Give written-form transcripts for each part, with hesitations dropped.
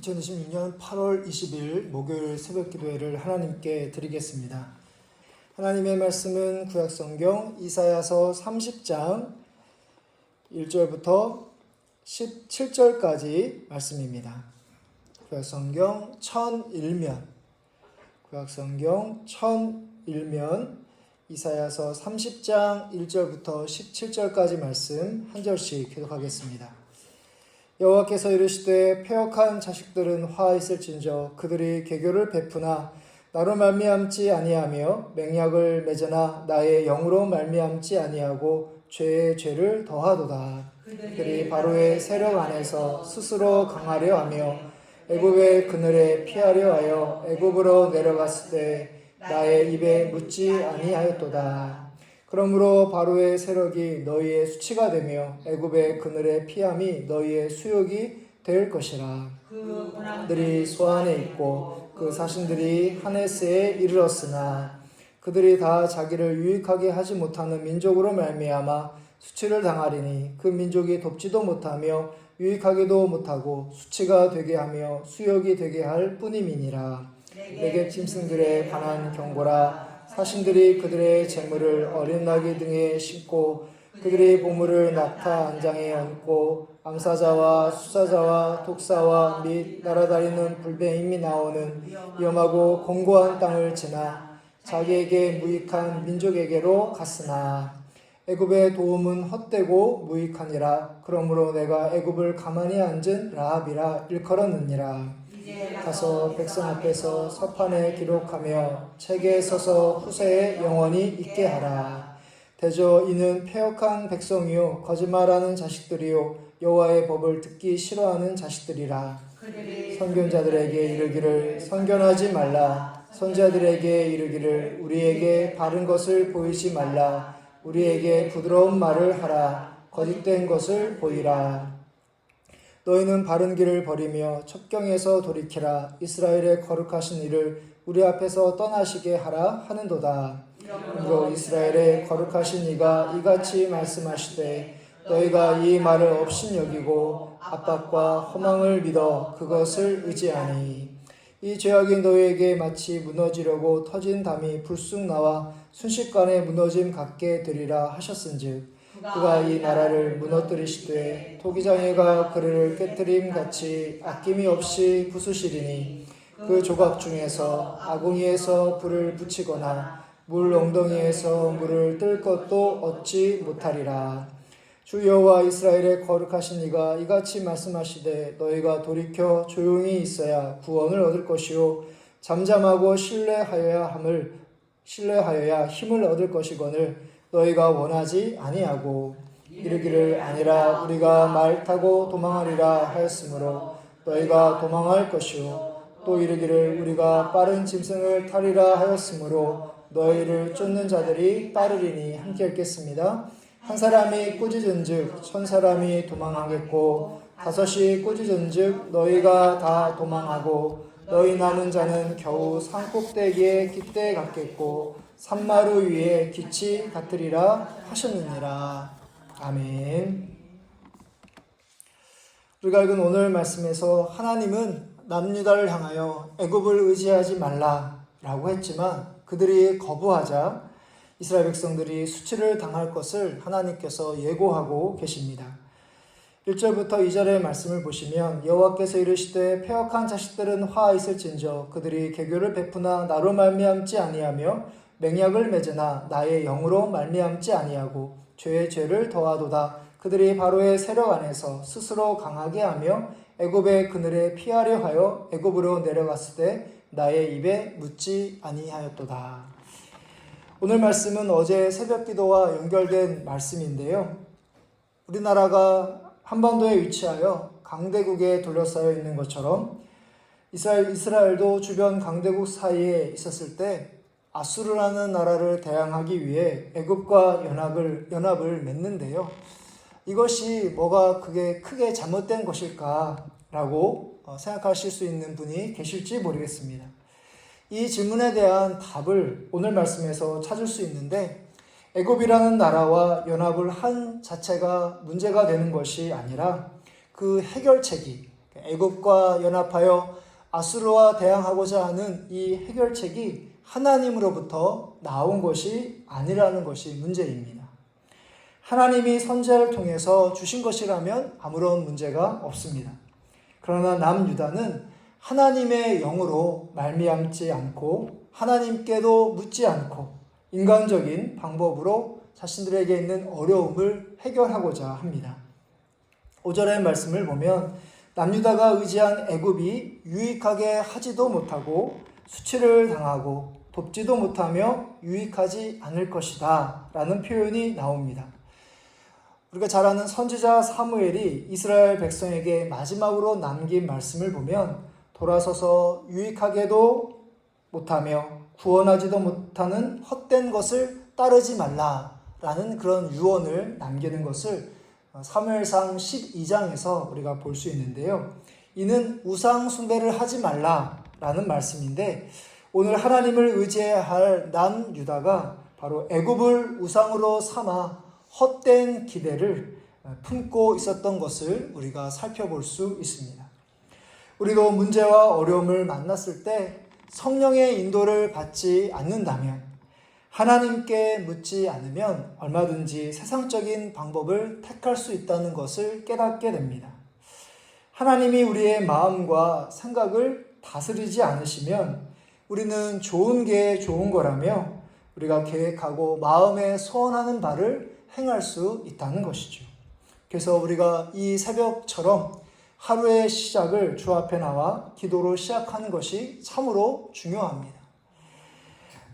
2026년 8월 20일 목요일 새벽 기도회를 하나님께 드리겠습니다. 하나님의 말씀은 구약성경 이사야서 30장 1절부터 17절까지 말씀입니다. 구약성경 1001면 이사야서 30장 1절부터 17절까지 말씀 한 절씩 교독하겠습니다. 여호와께서 이르시되 패역한 자식들은 화 있을진저 그들이 개교를 베푸나 나로 말미암지 아니하며 맹약을 맺으나 나의 영으로 말미암지 아니하고 죄의 죄를 더하도다. 그들이 바로의 세력 안에서 스스로 강하려 하며 애굽의 그늘에 피하려 하여 애굽으로 내려갔을 때 나의 입에 묻지 아니하였도다. 그러므로 바로의 세력이 너희의 수치가 되며 애굽의 그늘에 피함이 너희의 수욕이 될 것이라. 그들이 소안에 있고 그 사신들이 하네스에 이르렀으나 그들이 다 자기를 유익하게 하지 못하는 민족으로 말미암아 수치를 당하리니 그 민족이 돕지도 못하며 유익하게도 못하고 수치가 되게 하며 수욕이 되게 할 뿐임이니라. 내게 짐승들에 관한 경고라. 사신들이 그들의 재물을 어린 나귀 등에 싣고 그들의 보물을 낙타 안장에 얹고 암사자와 수사자와 독사와 및 날아다니는 불뱀이 나오는 위험하고 공고한 땅을 지나 자기에게 무익한 민족에게로 갔으나 애굽의 도움은 헛되고 무익하니라. 그러므로 내가 애굽을 가만히 앉은 라합이라 일컬었느니라. 가서 백성 앞에서 서판에 기록하며 책에 써서 후세에 영원히 있게 하라. 대저 이는 패역한 백성이요 거짓말하는 자식들이요 여호와의 법을 듣기 싫어하는 자식들이라. 선견자들에게 이르기를 선견하지 말라. 선지자들에게 이르기를 우리에게 바른 것을 보이지 말라. 우리에게 부드러운 말을 하라. 거짓된 것을 보이라. 너희는 바른 길을 버리며 첩경에서 돌이키라. 이스라엘의 거룩하신 이를 우리 앞에서 떠나시게 하라 하는도다. 그러므로 이스라엘의 거룩하신 이가 이같이 말씀하시되 너희가 이 말을 업신여기고 압박과 허망을 믿어 그것을 의지하니 이 죄악이 너희에게 마치 무너지려고 터진 담이 불쑥 나와 순식간에 무너짐 같게 되리라 하셨은즉 그가 이 나라를 무너뜨리시되 토기장애가 그를 깨뜨림 같이 아낌이 없이 부수시리니 그 조각 중에서 아궁이에서 불을 붙이거나 물 엉덩이에서 물을 뜰 것도 얻지 못하리라. 주 여호와 이스라엘의 거룩하신 이가 이같이 말씀하시되 너희가 돌이켜 조용히 있어야 구원을 얻을 것이요 잠잠하고 신뢰하여야 힘을 얻을 것이거늘 너희가 원하지 아니하고 이르기를 아니라 우리가 말 타고 도망하리라 하였으므로 너희가 도망할 것이요 또 이르기를 우리가 빠른 짐승을 타리라 하였으므로 너희를 쫓는 자들이 빠르리니. 함께 읽겠습니다. 한 사람이 꾸짖은즉 천 사람이 도망하겠고 다섯이 꾸짖은즉 너희가 다 도망하고 너희 남은 자는 겨우 산꼭대기에 깃대 같겠고 산마루 위에 빛이 같으리라 하셨느니라. 아멘. 우리가 읽은 오늘 말씀에서 하나님은 남유다를 향하여 애굽을 의지하지 말라라고 했지만 그들이 거부하자 이스라엘 백성들이 수치를 당할 것을 하나님께서 예고하고 계십니다. 1절부터 2절의 말씀을 보시면 여호와께서 이르시되 패역한 자식들은 화 있을진저 그들이 개교를 베푸나 나로 말미암지 아니하며 맹약을 맺으나 나의 영으로 말미암지 아니하고 죄의 죄를 더하도다. 그들이 바로의 세력 안에서 스스로 강하게 하며 애굽의 그늘에 피하려 하여 애굽으로 내려갔을 때 나의 입에 묻지 아니하였도다. 오늘 말씀은 어제 새벽 기도와 연결된 말씀인데요. 우리나라가 한반도에 위치하여 강대국에 둘러싸여 있는 것처럼 이스라엘도 주변 강대국 사이에 있었을 때 아수르라는 나라를 대항하기 위해 애굽과 연합을 맺는데요. 이것이 뭐가 그게 크게 잘못된 것일까라고 생각하실 수 있는 분이 계실지 모르겠습니다. 이 질문에 대한 답을 오늘 말씀에서 찾을 수 있는데 애굽이라는 나라와 연합을 한 자체가 문제가 되는 것이 아니라 그 해결책이 애굽과 연합하여 아수르와 대항하고자 하는 이 해결책이 하나님으로부터 나온 것이 아니라는 것이 문제입니다. 하나님이 선지자를 통해서 주신 것이라면 아무런 문제가 없습니다. 그러나 남유다는 하나님의 영으로 말미암지 않고 하나님께도 묻지 않고 인간적인 방법으로 자신들에게 있는 어려움을 해결하고자 합니다. 5절의 말씀을 보면 남유다가 의지한 애굽이 유익하게 하지도 못하고 수치를 당하고 돕지도 못하며 유익하지 않을 것이다 라는 표현이 나옵니다. 우리가 잘 아는 선지자 사무엘이 이스라엘 백성에게 마지막으로 남긴 말씀을 보면 돌아서서 유익하게도 못하며 구원하지도 못하는 헛된 것을 따르지 말라라는 그런 유언을 남기는 것을 사무엘상 12장에서 우리가 볼 수 있는데요. 이는 우상 숭배를 하지 말라라는 말씀인데 오늘 하나님을 의지해야 할 남유다가 바로 애굽을 우상으로 삼아 헛된 기대를 품고 있었던 것을 우리가 살펴볼 수 있습니다. 우리도 문제와 어려움을 만났을 때 성령의 인도를 받지 않는다면, 하나님께 묻지 않으면 얼마든지 세상적인 방법을 택할 수 있다는 것을 깨닫게 됩니다. 하나님이 우리의 마음과 생각을 다스리지 않으시면 우리는 좋은 게 좋은 거라며 우리가 계획하고 마음에 소원하는 바를 행할 수 있다는 것이죠. 그래서 우리가 이 새벽처럼 하루의 시작을 주 앞에 나와 기도로 시작하는 것이 참으로 중요합니다.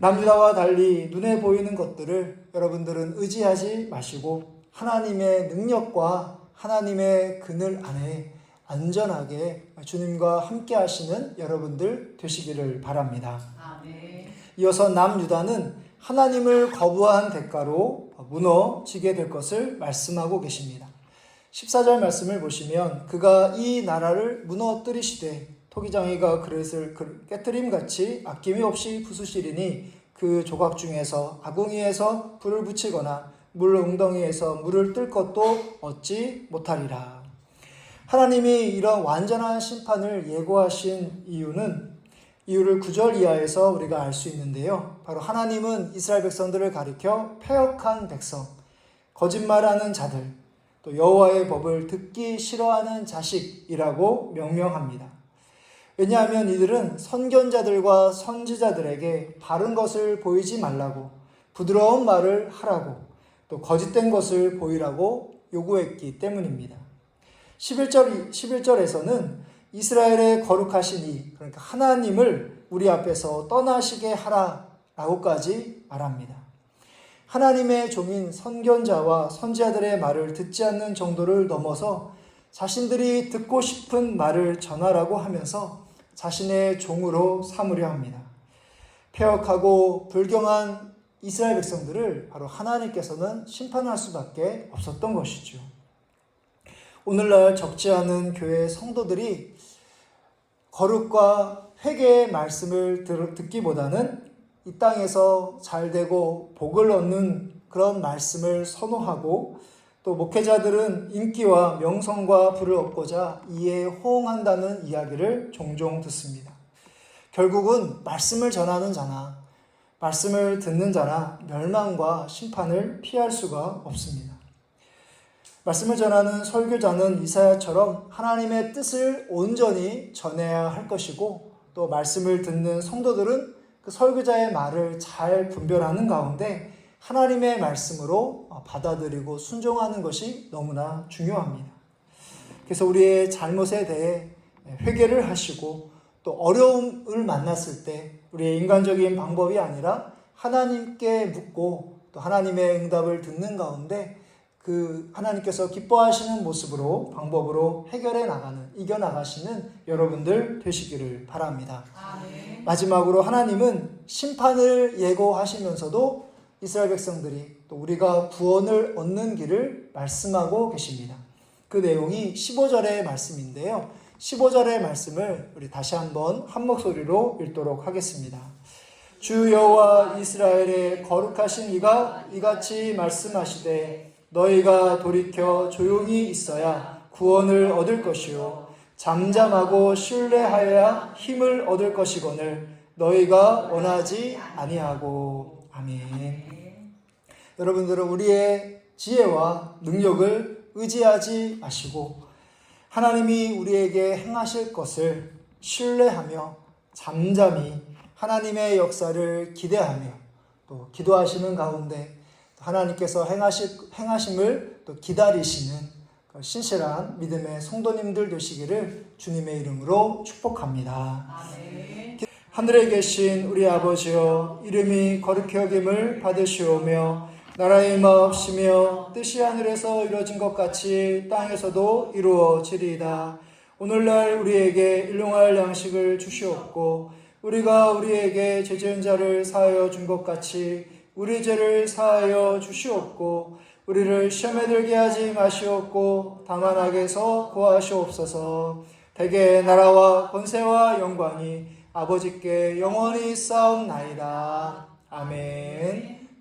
남유다와 달리 눈에 보이는 것들을 여러분들은 의지하지 마시고 하나님의 능력과 하나님의 그늘 안에 안전하게 주님과 함께 하시는 여러분들 되시기를 바랍니다. 아멘. 이어서 남유다는 하나님을 거부한 대가로 무너지게 될 것을 말씀하고 계십니다. 14절 말씀을 보시면 그가 이 나라를 무너뜨리시되 토기장이가 그릇을 깨트림같이 아낌이 없이 부수시리니 그 조각 중에서 아궁이에서 불을 붙이거나 물 웅덩이에서 물을 뜰 것도 얻지 못하리라. 하나님이 이런 완전한 심판을 예고하신 이유를 9절 이하에서 우리가 알 수 있는데요. 바로 하나님은 이스라엘 백성들을 가리켜 패역한 백성, 거짓말하는 자들, 또 여호와의 법을 듣기 싫어하는 자식이라고 명명합니다. 왜냐하면 이들은 선견자들과 선지자들에게 바른 것을 보이지 말라고, 부드러운 말을 하라고, 또 거짓된 것을 보이라고 요구했기 때문입니다. 11절에서는 이스라엘의 거룩하신 이, 그러니까 하나님을 우리 앞에서 떠나시게 하라라고까지 말합니다. 하나님의 종인 선견자와 선지자들의 말을 듣지 않는 정도를 넘어서 자신들이 듣고 싶은 말을 전하라고 하면서 자신의 종으로 삼으려 합니다. 패역하고 불경한 이스라엘 백성들을 바로 하나님께서는 심판할 수밖에 없었던 것이죠. 오늘날 적지 않은 교회 성도들이 거룩과 회개의 말씀을 듣기보다는 이 땅에서 잘되고 복을 얻는 그런 말씀을 선호하고 또 목회자들은 인기와 명성과 부를 얻고자 이에 호응한다는 이야기를 종종 듣습니다. 결국은 말씀을 전하는 자나 말씀을 듣는 자나 멸망과 심판을 피할 수가 없습니다. 말씀을 전하는 설교자는 이사야처럼 하나님의 뜻을 온전히 전해야 할 것이고 또 말씀을 듣는 성도들은 그 설교자의 말을 잘 분별하는 가운데 하나님의 말씀으로 받아들이고 순종하는 것이 너무나 중요합니다. 그래서 우리의 잘못에 대해 회개를 하시고 또 어려움을 만났을 때 우리의 인간적인 방법이 아니라 하나님께 묻고 또 하나님의 응답을 듣는 가운데 그 하나님께서 기뻐하시는 모습으로 방법으로 해결해 나가는, 이겨나가시는 여러분들 되시기를 바랍니다. 아멘. 마지막으로 하나님은 심판을 예고하시면서도 이스라엘 백성들이 또 우리가 구원을 얻는 길을 말씀하고 계십니다. 그 내용이 15절의 말씀인데요. 15절의 말씀을 우리 다시 한번 한 목소리로 읽도록 하겠습니다. 주 여호와 이스라엘의 거룩하신 이가 이같이 말씀하시되 너희가 돌이켜 조용히 있어야 구원을 얻을 것이요 잠잠하고 신뢰하여야 힘을 얻을 것이거늘 너희가 원하지 아니하고. 아멘. 여러분들은 우리의 지혜와 능력을 의지하지 마시고 하나님이 우리에게 행하실 것을 신뢰하며 잠잠히 하나님의 역사를 기대하며 또 기도하시는 가운데 하나님께서 행하심을 또 기다리시는 신실한 믿음의 성도님들 되시기를 주님의 이름으로 축복합니다. 아멘. 하늘에 계신 우리 아버지여, 이름이 거룩히 여김을 받으시오며 나라의 임하옵시며 뜻이 하늘에서 이루어진 것 같이 땅에서도 이루어지리이다. 오늘날 우리에게 일용할 양식을 주시옵고 우리가 우리에게 죄 지은 자를 사하여 준 것 같이 우리 죄를 사하여 주시옵고 우리를 시험에 들게 하지 마시옵고 다만 악에서 구하시옵소서. 대개 나라와 권세와 영광이 아버지께 영원히 쌓옵나이다. 아멘.